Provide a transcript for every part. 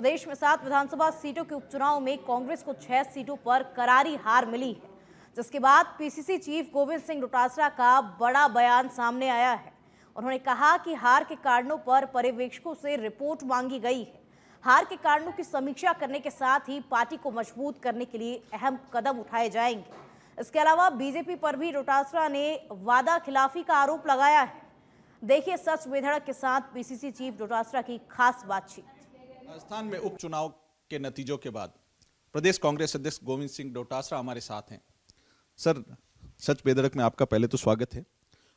प्रदेश में 7 विधानसभा सीटों के उपचुनाव में कांग्रेस को 6 सीटों पर करारी हार मिली है, जिसके बाद पीसीसी चीफ गोविंद सिंह डोटासरा का बड़ा बयान सामने आया है। उन्होंने कहा कि हार के कारणों पर पर्यवेक्षकों से रिपोर्ट मांगी गई है। हार के कारणों की समीक्षा करने के साथ ही पार्टी को मजबूत करने के लिए अहम कदम उठाए जाएंगे। इसके अलावा बीजेपी पर भी डोटासरा ने वादा खिलाफी का आरोप लगाया है। देखिए सच बेधड़क के साथ पीसीसी चीफ डोटासरा की खास बातचीत। राजस्थान में उपचुनाव के नतीजों के बाद प्रदेश कांग्रेस अध्यक्ष गोविंद सिंह डोटासरा हमारे साथ हैं। सर, सच बेधड़क में आपका पहले तो स्वागत है।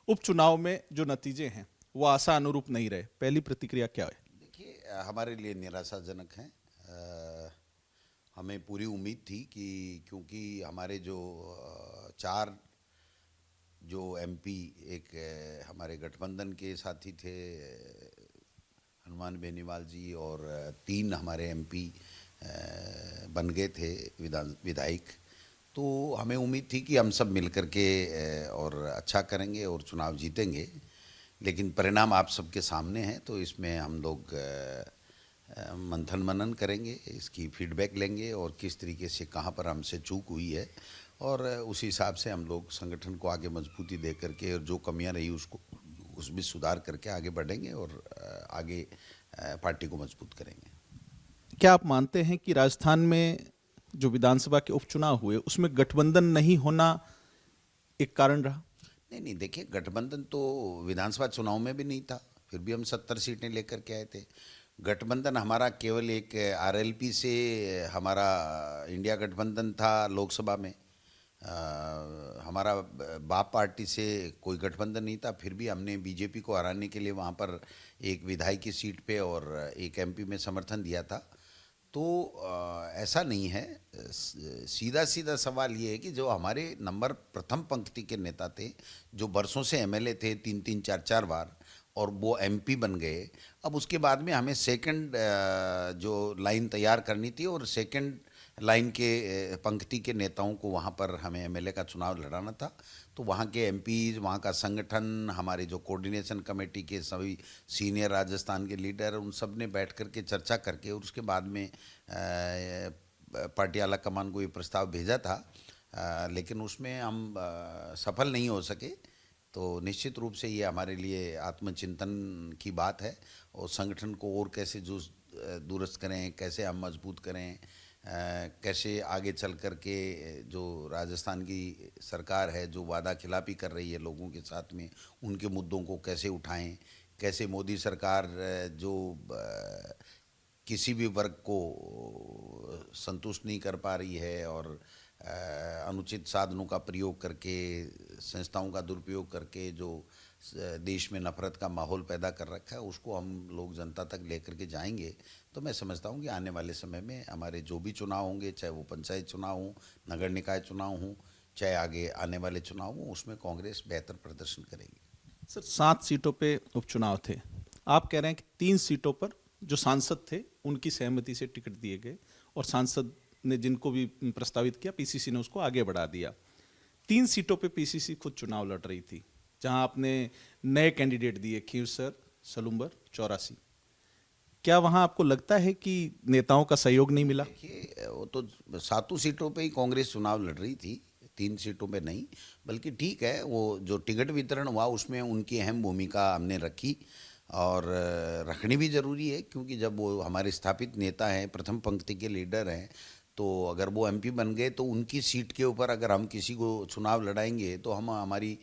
उपचुनाव में जो नतीजे हैं वो आशा अनुरूप नहीं रहे, पहली प्रतिक्रिया क्या है? देखिए, हमारे लिए निराशाजनक है। हमें पूरी उम्मीद थी कि क्योंकि हमारे जो 4 जो एमपी एक हमारे गठबंधन के साथी थे, हनुमान बेनीवाल जी, और 3 हमारे एमपी बन गए थे विधायक, तो हमें उम्मीद थी कि हम सब मिलकर के और अच्छा करेंगे और चुनाव जीतेंगे। लेकिन परिणाम आप सबके सामने हैं, तो इसमें हम लोग मंथन मनन करेंगे, इसकी फीडबैक लेंगे और किस तरीके से कहाँ पर हमसे चूक हुई है, और उस हिसाब से हम लोग संगठन को आगे मजबूती दे करके और जो कमियां रही उसको उसमें सुधार करके आगे बढ़ेंगे और आगे पार्टी को मजबूत करेंगे। क्या आप मानते हैं कि राजस्थान में जो विधानसभा के उपचुनाव हुए उसमें गठबंधन नहीं होना एक कारण रहा? नहीं, देखिए, गठबंधन तो विधानसभा चुनाव में भी नहीं था, फिर भी हम 70 सीटें लेकर के आए थे। गठबंधन हमारा केवल एक आरएलपी से हमारा इंडिया गठबंधन था लोकसभा में। हमारा बाप पार्टी से कोई गठबंधन नहीं था, फिर भी हमने बीजेपी को हराने के लिए वहाँ पर एक विधायक की सीट पे और एक एमपी में समर्थन दिया था। तो ऐसा नहीं है। सीधा सीधा सवाल ये है कि जो हमारे नंबर प्रथम पंक्ति के नेता थे, जो बरसों से एमएलए थे 3-3 4-4 बार, और वो एमपी बन गए, अब उसके बाद में हमें सेकंड जो लाइन तैयार करनी थी और सेकंड लाइन के पंक्ति के नेताओं को वहाँ पर हमें एमएलए का चुनाव लड़ाना था। तो वहाँ के एमपीज, वहाँ का संगठन, हमारे जो कोऑर्डिनेशन कमेटी के सभी सीनियर राजस्थान के लीडर, उन सब ने बैठ कर के चर्चा करके और उसके बाद में पार्टी आला कमान को ये प्रस्ताव भेजा था, लेकिन उसमें हम सफल नहीं हो सके। तो निश्चित रूप से ये हमारे लिए आत्मचिंतन की बात है, और संगठन को और कैसे दुरुस्त करें, कैसे हम मजबूत करें, कैसे आगे चल कर के जो राजस्थान की सरकार है जो वादा खिलाफी कर रही है लोगों के साथ में, उनके मुद्दों को कैसे उठाएं, कैसे मोदी सरकार जो किसी भी वर्ग को संतुष्ट नहीं कर पा रही है और अनुचित साधनों का प्रयोग करके, संस्थाओं का दुरुपयोग करके जो देश में नफरत का माहौल पैदा कर रखा है, उसको हम लोग जनता तक लेकर के जाएंगे। तो मैं समझता हूँ कि आने वाले समय में हमारे जो भी चुनाव होंगे, चाहे वो पंचायत चुनाव हो, नगर निकाय चुनाव हो, चाहे आगे आने वाले चुनाव हो, उसमें कांग्रेस बेहतर प्रदर्शन करेगी। सर, 7 सीटों पे उपचुनाव थे। आप कह रहे हैं कि 3 सीटों पर जो सांसद थे उनकी सहमति से टिकट दिए गए, और सांसद ने जिनको भी प्रस्तावित किया पीसीसी ने उसको आगे बढ़ा दिया। 3 सीटों पे पीसीसी खुद चुनाव लड़ रही थी, जहां आपने नए कैंडिडेट दिए, खींवसर, सलूम्बर, चौरासी। क्या वहां आपको लगता है कि नेताओं का सहयोग नहीं मिला? देखिए, वो तो 7 सीटों पे ही कांग्रेस चुनाव लड़ रही थी, 3 सीटों पे नहीं। बल्कि ठीक है, वो जो टिकट वितरण हुआ उसमें उनकी अहम भूमिका हमने रखी, और रखनी भी ज़रूरी है, क्योंकि जब वो हमारे स्थापित नेता हैं, प्रथम पंक्ति के लीडर हैं, तो अगर वो एमपी बन गए तो उनकी सीट के ऊपर अगर हम किसी को चुनाव लड़ाएंगे तो हम हमारी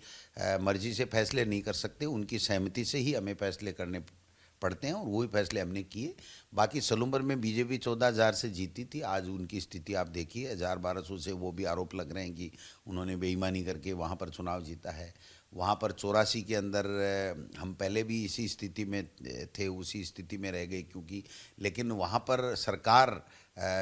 मर्जी से फैसले नहीं कर सकते, उनकी सहमति से ही हमें फैसले करने पड़ते हैं, और वही फैसले हमने किए। बाकी सलूम्बर में बीजेपी 14,000 से जीती थी, आज उनकी स्थिति आप देखिए, 1,000-1,200 से वो भी आरोप लग रहे हैं कि उन्होंने बेईमानी करके वहाँ पर चुनाव जीता है। वहाँ पर 84 के अंदर हम पहले भी इसी स्थिति में थे, उसी स्थिति में रह गए, क्योंकि लेकिन वहाँ पर सरकार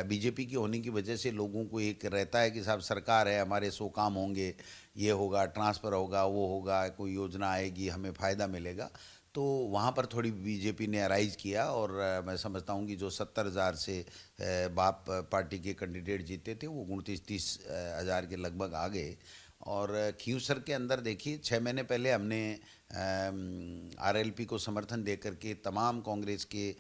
बीजेपी की होने की वजह से लोगों को एक रहता है कि साहब सरकार है, हमारे 100 काम होंगे, ये होगा, ट्रांसफ़र होगा, वो होगा, कोई योजना आएगी, हमें फ़ायदा मिलेगा। तो वहाँ पर थोड़ी बीजेपी ने अराइज किया, और मैं समझता हूँ कि जो 70,000 से बाप पार्टी के कैंडिडेट जीते थे वो 29-30 हज़ार के लगभग आ गए, और खींवसर के अंदर देखिए 6 महीने पहले हमने आरएलपी को समर्थन दे करके तमाम कांग्रेस के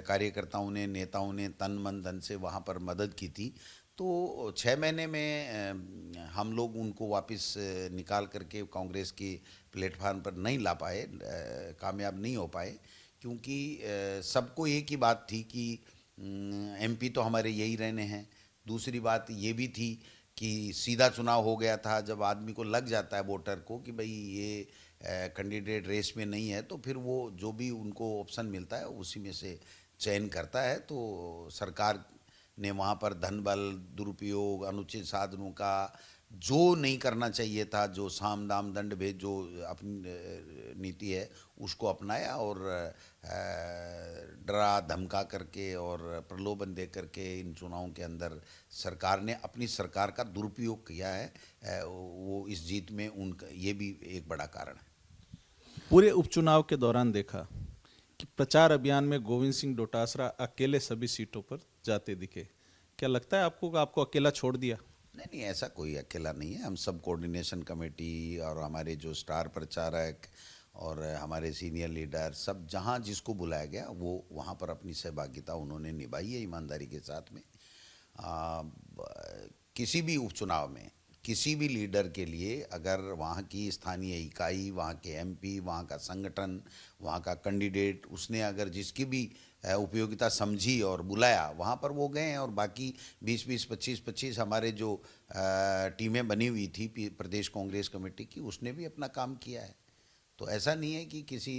कार्यकर्ताओं ने, नेताओं ने तन मन धन से वहाँ पर मदद की थी। तो 6 महीने में हम लोग उनको वापस निकाल करके कांग्रेस के प्लेटफार्म पर नहीं ला पाए, कामयाब नहीं हो पाए, क्योंकि सबको एक ही बात थी कि एमपी तो हमारे यही रहने हैं। दूसरी बात ये भी थी कि सीधा चुनाव हो गया था। जब आदमी को लग जाता है वोटर को कि भाई ये कैंडिडेट रेस में नहीं है, तो फिर वो जो भी उनको ऑप्शन मिलता है उसी में से चयन करता है। तो सरकार ने वहाँ पर धन बल दुरुपयोग, अनुचित साधनों का जो नहीं करना चाहिए था, जो साम दाम दंड भेद जो अपनी नीति है उसको अपनाया और डरा धमका करके और प्रलोभन दे करके इन चुनावों के अंदर सरकार ने अपनी सरकार का दुरुपयोग किया है। वो इस जीत में उनका ये भी एक बड़ा कारण है। पूरे उपचुनाव के दौरान देखा कि प्रचार अभियान में गोविंद सिंह डोटासरा अकेले सभी सीटों पर जाते दिखे। क्या लगता है आपको कि आपको अकेला छोड़ दिया? नहीं, ऐसा कोई अकेला नहीं है। हम सब कोऑर्डिनेशन कमेटी और हमारे जो स्टार प्रचारक और हमारे सीनियर लीडर सब जहां जिसको बुलाया गया वो वहां पर अपनी सहभागिता उन्होंने निभाई है ईमानदारी के साथ में। किसी भी उपचुनाव में किसी भी लीडर के लिए अगर वहाँ की स्थानीय इकाई, वहाँ के एमपी, वहाँ का संगठन, वहाँ का कैंडिडेट, उसने अगर जिसकी भी उपयोगिता समझी और बुलाया, वहाँ पर वो गए हैं। और बाकी 20-20, 25-25 हमारे जो टीमें बनी हुई थी प्रदेश कांग्रेस कमेटी की, उसने भी अपना काम किया है। तो ऐसा नहीं है कि किसी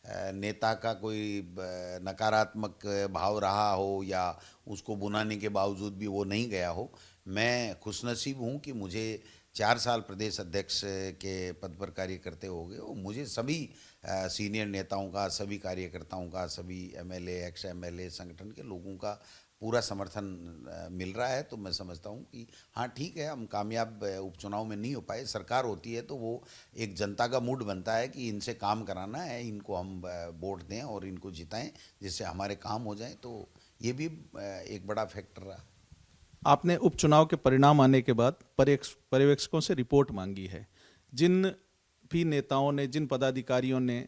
नेता का कोई नकारात्मक भाव रहा हो या उसको बुलाने के बावजूद भी वो नहीं गया हो। मैं खुशनसीब हूँ कि मुझे 4 साल प्रदेश अध्यक्ष के पद पर कार्य करते हो गए और मुझे सभी सीनियर नेताओं का, सभी कार्यकर्ताओं का, सभी एमएलए, एक्स एमएलए, संगठन के लोगों का पूरा समर्थन मिल रहा है। तो मैं समझता हूँ कि हाँ ठीक है, हम कामयाब उपचुनाव में नहीं हो पाए। सरकार होती है तो वो एक जनता का मूड बनता है कि इनसे काम कराना है, इनको हम वोट दें और इनको जिताएं जिससे हमारे काम हो जाएं। तो ये भी एक बड़ा फैक्टर रहा। आपने उपचुनाव के परिणाम आने के बाद पर्यवेक्षकों से रिपोर्ट मांगी है। जिन भी नेताओं ने, जिन पदाधिकारियों ने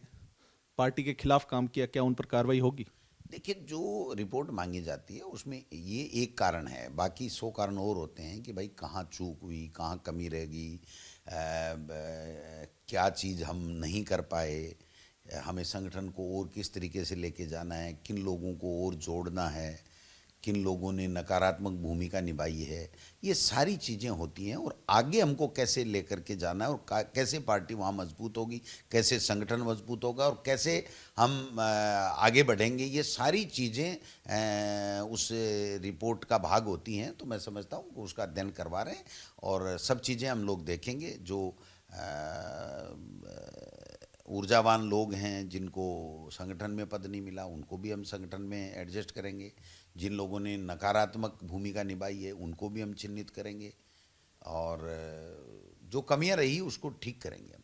पार्टी के खिलाफ काम किया, क्या उन पर कार्रवाई होगी? देखिए, जो रिपोर्ट मांगी जाती है उसमें ये एक कारण है, बाकी 100 कारण और होते हैं कि भाई कहाँ चूक हुई, कहाँ कमी रह गई, क्या चीज़ हम नहीं कर पाए, हमें संगठन को और किस तरीके से लेके जाना है, किन लोगों को और जोड़ना है, किन लोगों ने नकारात्मक भूमिका निभाई है। ये सारी चीज़ें होती हैं और आगे हमको कैसे लेकर के जाना है और कैसे पार्टी वहाँ मजबूत होगी, कैसे संगठन मजबूत होगा और कैसे हम आगे बढ़ेंगे, ये सारी चीज़ें उस रिपोर्ट का भाग होती हैं। तो मैं समझता हूँ कि उसका अध्ययन करवा रहे हैं और सब चीज़ें हम लोग देखेंगे। जो ऊर्जावान लोग हैं जिनको संगठन में पद नहीं मिला, उनको भी हम संगठन में एडजस्ट करेंगे। जिन लोगों ने नकारात्मक भूमिका निभाई है उनको भी हम चिन्हित करेंगे और जो कमियां रही उसको ठीक करेंगे हम।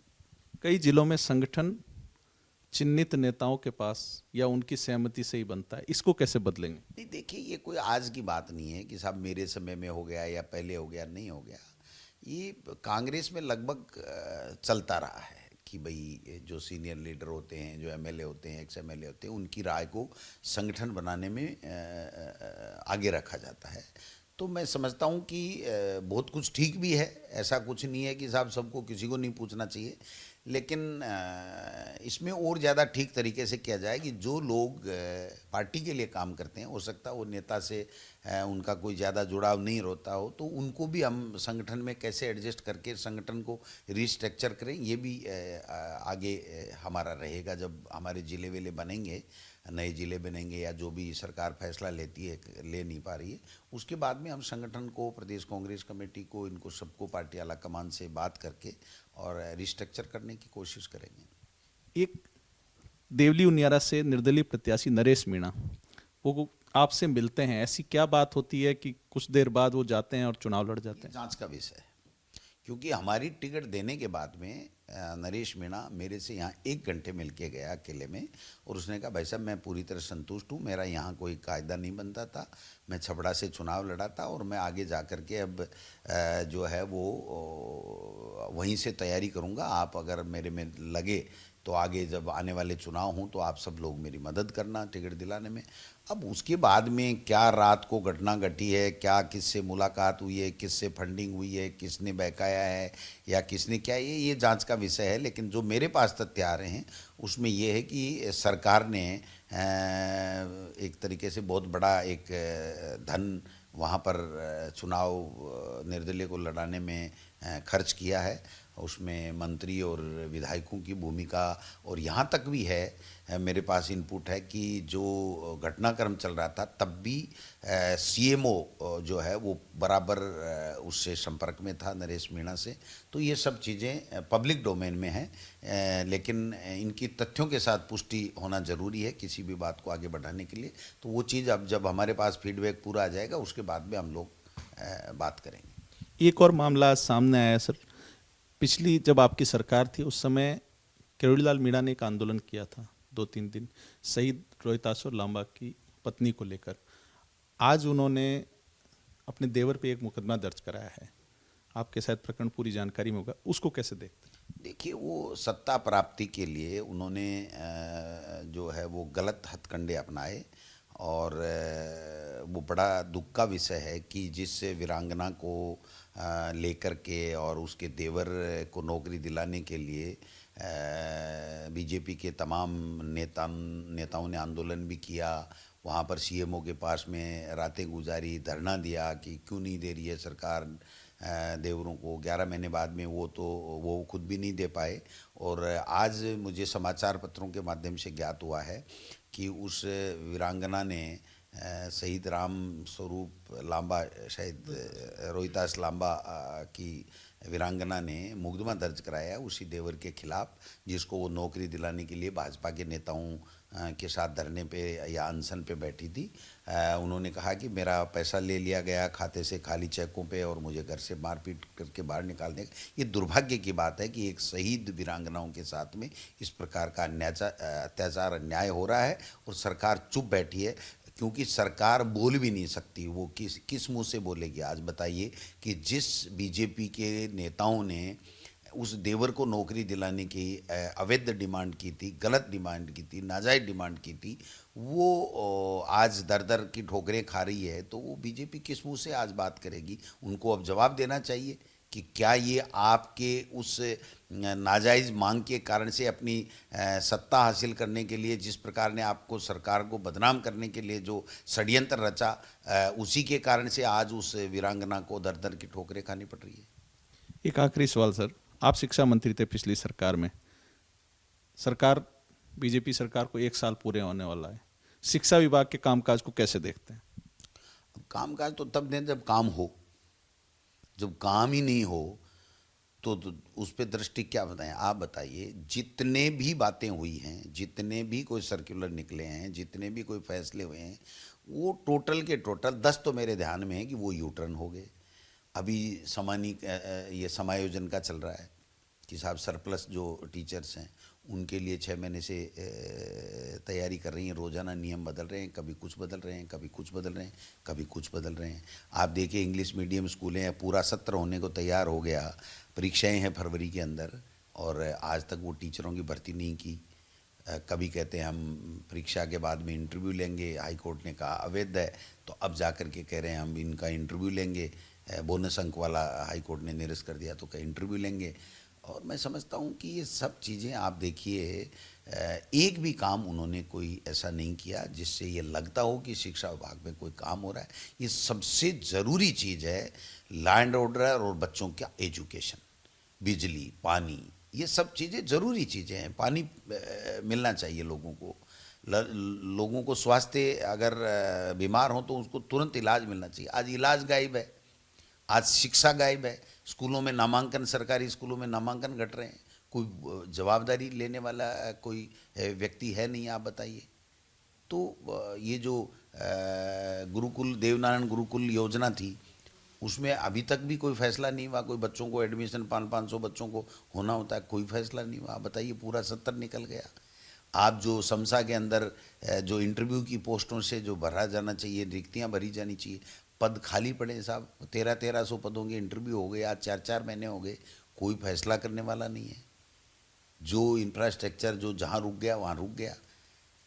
कई जिलों में संगठन चिन्हित नेताओं के पास या उनकी सहमति से ही बनता है, इसको कैसे बदलेंगे? नहीं, देखिए, ये कोई आज की बात नहीं है कि साहब मेरे समय में हो गया या पहले हो गया, नहीं हो गया। ये कांग्रेस में लगभग चलता रहा है कि भाई जो सीनियर लीडर होते हैं, जो एमएलए होते हैं, एक्स एमएलए होते हैं, उनकी राय को संगठन बनाने में आगे रखा जाता है। तो मैं समझता हूँ कि बहुत कुछ ठीक भी है। ऐसा कुछ नहीं है कि साहब सबको किसी को नहीं पूछना चाहिए, लेकिन इसमें और ज़्यादा ठीक तरीके से किया जाए कि जो लोग पार्टी के लिए काम करते हैं, हो सकता है वो नेता से उनका कोई ज़्यादा जुड़ाव नहीं रहता हो, तो उनको भी हम संगठन में कैसे एडजस्ट करके संगठन को रिस्ट्रक्चर करें, ये भी आगे हमारा रहेगा। जब हमारे ज़िले वेले बनेंगे, नए ज़िले बनेंगे या जो भी सरकार फैसला लेती है, ले नहीं पा रही है, उसके बाद में हम संगठन को, प्रदेश कांग्रेस कमेटी को, इनको सबको पार्टी आला कमान से बात करके और रिस्ट्रक्चर करने की कोशिश करेंगे। एक देवली उनियारा से निर्दलीय प्रत्याशी नरेश मीणा, वो आपसे मिलते हैं, ऐसी क्या बात होती है कि कुछ देर बाद वो जाते हैं और चुनाव लड़ जाते हैं? जांच का विषय है, क्योंकि हमारी टिकट देने के बाद में नरेश मीणा मेरे से यहाँ 1 घंटे मिल के गया अकेले में, और उसने कहा भाई साहब मैं पूरी तरह संतुष्ट हूँ, मेरा यहाँ कोई कायदा नहीं बनता था, मैं छपड़ा से चुनाव लड़ा था और मैं आगे जा कर के अब जो है वो वहीं से तैयारी करूँगा। आप अगर मेरे में लगे तो आगे जब आने वाले चुनाव हों तो आप सब लोग मेरी मदद करना टिकट दिलाने में। अब उसके बाद में क्या रात को घटना घटी है, क्या किससे मुलाकात हुई है, किससे फंडिंग हुई है, किसने बहकाया है या किसने क्या, ये जांच का विषय है। लेकिन जो मेरे पास तथ्य आ रहे हैं उसमें ये है कि सरकार ने एक तरीके से बहुत बड़ा एक धन वहाँ पर चुनाव निर्दलीय को लड़ाने में खर्च किया है। उसमें मंत्री और विधायकों की भूमिका, और यहाँ तक भी है मेरे पास इनपुट है कि जो घटनाक्रम चल रहा था तब भी सीएमओ जो है वो बराबर उससे संपर्क में था, नरेश मीणा से। तो ये सब चीज़ें पब्लिक डोमेन में हैं, लेकिन इनकी तथ्यों के साथ पुष्टि होना ज़रूरी है किसी भी बात को आगे बढ़ाने के लिए। तो वो चीज़ अब जब हमारे पास फीडबैक पूरा आ जाएगा उसके बाद में हम लोग बात करेंगे। एक और मामला सामने आया सर, पिछली जब आपकी सरकार थी उस समय किरोड़ीलाल मीणा ने एक आंदोलन किया था 2-3 दिन शहीद रोहितासुर लांबा की पत्नी को लेकर। आज उन्होंने अपने देवर पे एक मुकदमा दर्ज कराया है, आपके शायद प्रकरण पूरी जानकारी में होगा, उसको कैसे देखते हैं? देखिए, वो सत्ता प्राप्ति के लिए उन्होंने जो है वो गलत हथकंडे अपनाए, और वो बड़ा दुख का विषय है कि जिस वीरांगना को लेकर के और उसके देवर को नौकरी दिलाने के लिए बीजेपी के तमाम नेताओं ने आंदोलन भी किया, वहाँ पर सीएमओ के पास में रातें गुजारी, धरना दिया कि क्यों नहीं दे रही है सरकार देवरों को। 11 महीने बाद में वो खुद भी नहीं दे पाए। और आज मुझे समाचार पत्रों के माध्यम से ज्ञात हुआ है कि उस वीरांगना ने शहीद राम स्वरूप लांबा, शायद रोहितास लांबा की वीरांगना ने मुकदमा दर्ज कराया उसी देवर के खिलाफ, जिसको वो नौकरी दिलाने के लिए भाजपा के नेताओं के साथ धरने पे या अनशन पे बैठी थी। उन्होंने कहा कि मेरा पैसा ले लिया गया खाते से खाली चेकों पे और मुझे घर से मारपीट करके बाहर निकाल देगा। ये दुर्भाग्य की बात है कि एक शहीद वीरांगनाओं के साथ में इस प्रकार का अत्याचार अन्याय हो रहा है और सरकार चुप बैठी है, क्योंकि सरकार बोल भी नहीं सकती। वो किस मुंह से बोलेगी? आज बताइए कि जिस बीजेपी के नेताओं ने उस देवर को नौकरी दिलाने की अवैध डिमांड की थी, गलत डिमांड की थी, नाजायज डिमांड की थी, वो आज दर दर की ठोकरें खा रही है, तो वो बीजेपी किस मुंह से आज बात करेगी? उनको अब जवाब देना चाहिए कि क्या ये आपके उस नाजायज़ मांग के कारण से अपनी सत्ता हासिल करने के लिए, जिस प्रकार ने आपको सरकार को बदनाम करने के लिए जो षड्यंत्र रचा, उसी के कारण से आज उस वीरांगना को दर दर की ठोकरें खानी पड़ रही है। एक आखिरी सवाल सर, आप शिक्षा मंत्री थे पिछली सरकार में, सरकार बीजेपी सरकार को 1 साल पूरे होने वाला है, शिक्षा विभाग के कामकाज को कैसे देखते हैं? अब कामकाज तो तब दें जब काम हो, जब काम ही नहीं हो तो उस पर दृष्टि क्या बताएं? आप बताइए, जितने भी बातें हुई हैं, जितने भी कोई सर्कुलर निकले हैं, जितने भी कोई फैसले हुए हैं, वो टोटल के टोटल 10 तो मेरे ध्यान में है कि वो यूटर्न हो गए। अभी ये समायोजन का चल रहा है कि साहब सरप्लस जो टीचर्स हैं उनके लिए 6 महीने से तैयारी कर रही हैं, रोज़ाना नियम बदल रहे हैं, कभी कुछ बदल रहे हैं, कभी कुछ बदल रहे हैं, कभी कुछ बदल रहे हैं। आप देखिए, इंग्लिश मीडियम स्कूलें हैं, पूरा सत्र होने को तैयार हो गया, परीक्षाएं हैं फरवरी के अंदर, और आज तक वो टीचरों की भर्ती नहीं की। कभी कहते हैं हम परीक्षा के बाद में इंटरव्यू लेंगे, हाई कोर्ट ने कहा अवैध है, तो अब जा कर के कह रहे हैं हम इनका इंटरव्यू लेंगे। बोनस अंक वाला हाई कोर्ट ने निरस्त कर दिया, तो क्या इंटरव्यू लेंगे? और मैं समझता हूँ कि ये सब चीज़ें आप देखिए, एक भी काम उन्होंने कोई ऐसा नहीं किया जिससे ये लगता हो कि शिक्षा विभाग में कोई काम हो रहा है। ये सबसे ज़रूरी चीज़ है, लॉ एंड ऑर्डर और बच्चों का एजुकेशन, बिजली, पानी, ये सब चीज़ें ज़रूरी चीज़ें हैं। पानी मिलना चाहिए लोगों को, लोगों को स्वास्थ्य, अगर बीमार हो तो उसको तुरंत इलाज मिलना चाहिए। आज इलाज गायब है, आज शिक्षा गायब है, स्कूलों में नामांकन, सरकारी स्कूलों में नामांकन घट रहे हैं, कोई जवाबदारी लेने वाला कोई व्यक्ति है नहीं। आप बताइए। तो ये जो गुरुकुल, देवनारायण गुरुकुल योजना थी, उसमें अभी तक भी कोई फैसला नहीं हुआ। कोई बच्चों को एडमिशन 500 बच्चों को होना होता है, कोई फैसला नहीं हुआ। आप बताइए, पूरा 70 निकल गया। आप जो समसा के अंदर जो इंटरव्यू की पोस्टों से जो भरा जाना चाहिए, रिक्तियां भरी जानी चाहिए, पद खाली पड़े साहब। 1300 पदों के इंटरव्यू हो गए, आज 4 महीने हो गए, कोई फैसला करने वाला नहीं है। जो इंफ्रास्ट्रक्चर जो जहाँ रुक गया वहाँ रुक गया।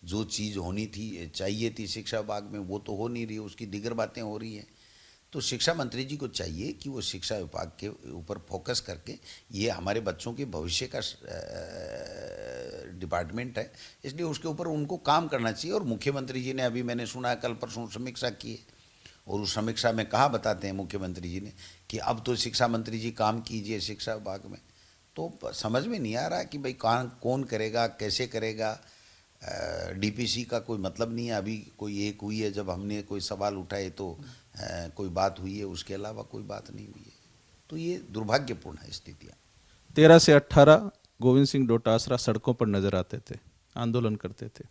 जो चीज़ होनी थी, चाहिए थी शिक्षा विभाग में, वो तो हो नहीं रही, उसकी दिगर बातें हो रही हैं। तो शिक्षा मंत्री जी को चाहिए कि वो शिक्षा विभाग के ऊपर फोकस करके, ये हमारे बच्चों के भविष्य का डिपार्टमेंट है, इसलिए उसके ऊपर उनको काम करना चाहिए। और मुख्यमंत्री जी ने, अभी मैंने सुना है कल परसों समीक्षा की है, और उस समीक्षा में कहा बताते हैं मुख्यमंत्री जी ने कि अब तो शिक्षा मंत्री जी काम कीजिए शिक्षा विभाग में। तो समझ में नहीं आ रहा कि भाई कौन करेगा, कैसे करेगा। डीपीसी का कोई मतलब नहीं है। अभी कोई एक हुई है, जब हमने कोई सवाल उठाए तो कोई बात हुई है, उसके अलावा कोई बात नहीं हुई है। तो ये दुर्भाग्यपूर्ण है स्थितियाँ। 13 से 18 गोविंद सिंह डोटासरा सड़कों पर नजर आते थे, आंदोलन करते थे।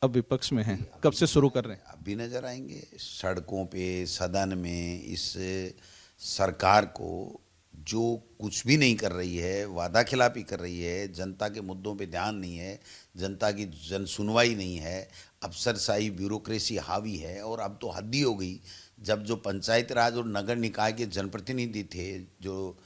अब विपक्ष में हैं, कब से शुरू कर रहे हैं? अब भी नजर आएंगे सड़कों पे, सदन में। इस सरकार को जो कुछ भी नहीं कर रही है, वादा खिलाफी कर रही है, जनता के मुद्दों पे ध्यान नहीं है, जनता की जन सुनवाई नहीं है, अफसरशाही ब्यूरोक्रेसी हावी है। और अब तो हद ही हो गई, जब जो पंचायत राज और नगर निकाय के जनप्रतिनिधि थे, जो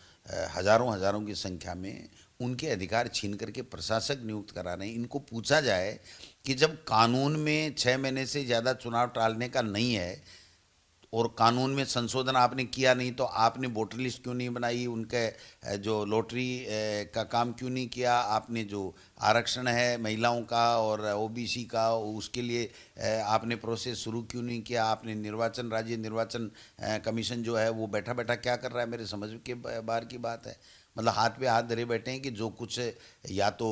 हजारों की संख्या में, उनके अधिकार छीन करके प्रशासक नियुक्त करा रहे हैं। इनको पूछा जाए कि जब कानून में 6 महीने से ज़्यादा चुनाव टालने का नहीं है, और कानून में संशोधन आपने किया नहीं, तो आपने वोटर लिस्ट क्यों नहीं बनाई, उनके जो लॉटरी का काम क्यों नहीं किया, आपने जो आरक्षण है महिलाओं का और ओबीसी का, उसके लिए आपने प्रोसेस शुरू क्यों नहीं किया, आपने राज्य निर्वाचन कमीशन जो है वो बैठा बैठा क्या कर रहा है, मेरे समझ के बाहर की बात है। मतलब हाथ पे हाथ धरे बैठे हैं कि जो कुछ या तो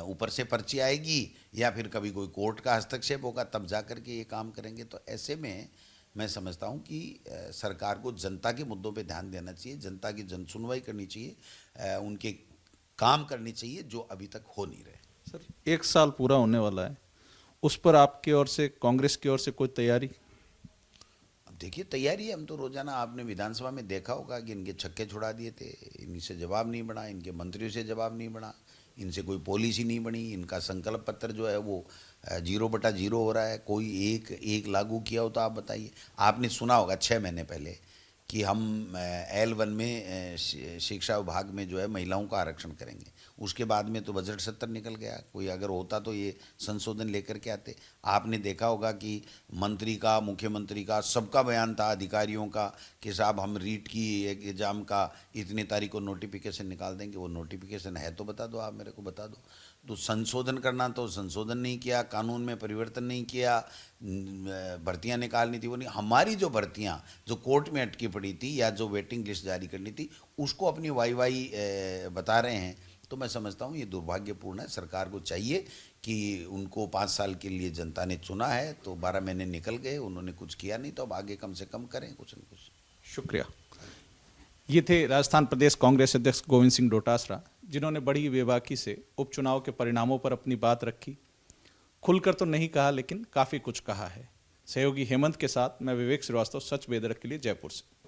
ऊपर से पर्ची आएगी या फिर कभी कोई कोर्ट का हस्तक्षेप होगा, तब जा कर के ये काम करेंगे। तो ऐसे में मैं समझता हूँ कि सरकार को जनता के मुद्दों पे ध्यान देना चाहिए, जनता की जनसुनवाई करनी चाहिए, उनके काम करनी चाहिए जो अभी तक हो नहीं रहे। सर, 1 साल पूरा होने वाला है, उस पर आपकी ओर से, कांग्रेस की ओर से कोई तैयारी? अब देखिए, तैयारी है। हम तो रोजाना, आपने विधानसभा में देखा होगा कि इनके छक्के छुड़ा दिए थे, इनसे जवाब नहीं बना, इनके मंत्रियों से जवाब नहीं बना, इनसे कोई पॉलिसी नहीं बनी। इनका संकल्प पत्र जो है वो 0/0 हो रहा है। कोई एक लागू किया हो तो आप बताइए। आपने सुना होगा 6 महीने पहले कि हम L1 में शिक्षा विभाग में जो है महिलाओं का आरक्षण करेंगे। उसके बाद में तो बजट 70 निकल गया। कोई अगर होता तो ये संशोधन लेकर के आते। आपने देखा होगा कि मंत्री का, मुख्यमंत्री का, सबका बयान था, अधिकारियों का, कि साहब हम रीट की एग्जाम का इतनी तारीख को नोटिफिकेशन निकाल देंगे। वो नोटिफिकेशन है तो बता दो, आप मेरे को बता दो। तो संशोधन करना तो संशोधन नहीं किया, कानून में परिवर्तन नहीं किया, भर्तियां निकालनी थी वो नहीं। हमारी जो भर्तियां जो कोर्ट में अटकी पड़ी थी या जो वेटिंग लिस्ट जारी करनी थी, उसको अपनी वाई बता रहे हैं। तो मैं समझता हूँ ये दुर्भाग्यपूर्ण है। सरकार को चाहिए कि उनको 5 साल के लिए जनता ने चुना है, तो 12 महीने निकल गए, उन्होंने कुछ किया नहीं, तो अब आगे कम से कम करें कुछ न कुछ। शुक्रिया। ये थे राजस्थान प्रदेश कांग्रेस अध्यक्ष गोविंद सिंह डोटासरा, जिन्होंने बड़ी बेबाकी से उपचुनाव के परिणामों पर अपनी बात रखी। खुलकर तो नहीं कहा, लेकिन काफ़ी कुछ कहा है। सहयोगी हेमंत के साथ मैं विवेक श्रीवास्तव, सच बेदरक के लिए, जयपुर से।